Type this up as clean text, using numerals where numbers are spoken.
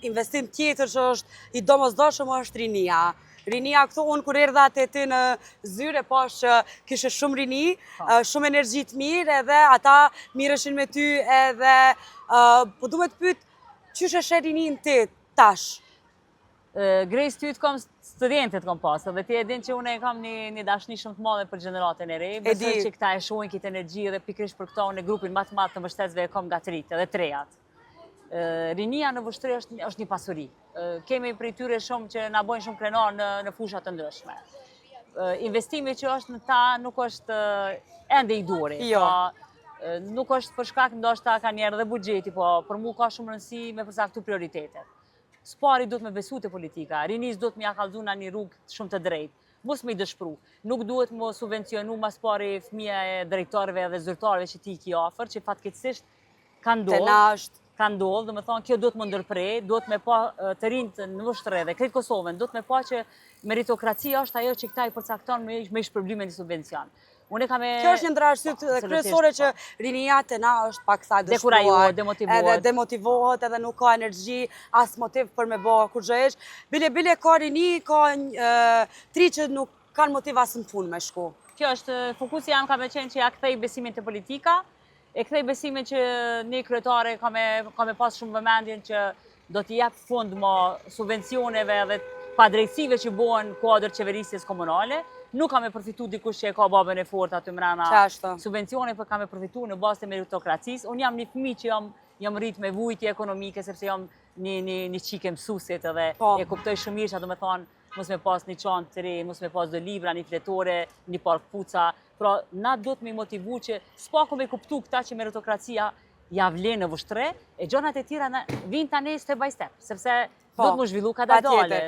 Investim tjetër që është i domosdoshëm është rinia. Rinia këtu, unë kur erdha te ty në zyre, pash që kishe shumë rini, shumë energji të mirë, edhe ata mirëshin me ty edhe po du me të pyet, qysh e she rinin ti tash? Grejs ty të kom studentet kom pasë, dhe ti e din që unë e kam një dashni shumë të madhe për gjeneratën e re, besoj që këta e shohin këtë energji dhe pikrish për këta unë e grupin matë të mbështetësve e kom nga të rritë edhe trejat. Rinia në Vushtrri është një pasuri. Kemi prej tyre shumë që na bojnë shumë krenar në fushat të ndryshme. Investimi që është në ta nuk është ende i duri. Nuk është për shkak ndoshta ka njerë dhe buxheti, po për mu ka shumë rëndësi me përcaktu prioritetet. Spari duhet me besu të politika, rinis duhet me ja kallëzu në një rrugë shumë të drejtë. Mos me i dëshpru. Nuk duhet me subvencionu mas pari fëmija e drejtorëve dhe zyrtarëve që ti i ki ofër, që fatkeqësisht ka ndodhë, dhe me thonë, kjo duhet më ndërprej, duhet me pa të rinjtë në Vushtrri dhe krejt Kosovën, duhet me pa që meritokracia është ajo që këta i përcakton me shpërblimin e subvencion. Kjo është një ndër arsyet kryesore që rinia te na është pak sa dëshpëruar, edhe demotivohet, edhe nuk ka energji, as motiv për me bë kurrësh. Bile ka rini, ka tri që nuk kanë motiv as në punë me shku. Kjo është fokusi jam ka me qenë që ja kthej besimin te politika. E kthej besimin që një kryetare ka me pas shumë vëmendjen që do t'i jep fund më subvencioneve dhe padrejtësive që bëhen kuadër qeverisjes komunale. Nuk ka me përfitu dikush që e ka babën e fort aty mrena subvencione, për ka me përfitu në bazë të meritokracisë. Unë jam një fëmijë që jam rrit me vujtje ekonomike, sepse jam një qike mësuesit edhe e kuptoj shumë mirë që do me thonë mos me pas një çantë të re, mos me pas do libra, një fletore, një park puca. Pra, na duhet me motivu që s'pako me kuptu këta që meritokracia ja vlen në Vushtrri, e gjonat e tjera vinë tani step by step, sepse do të më zhvillu ka dalë.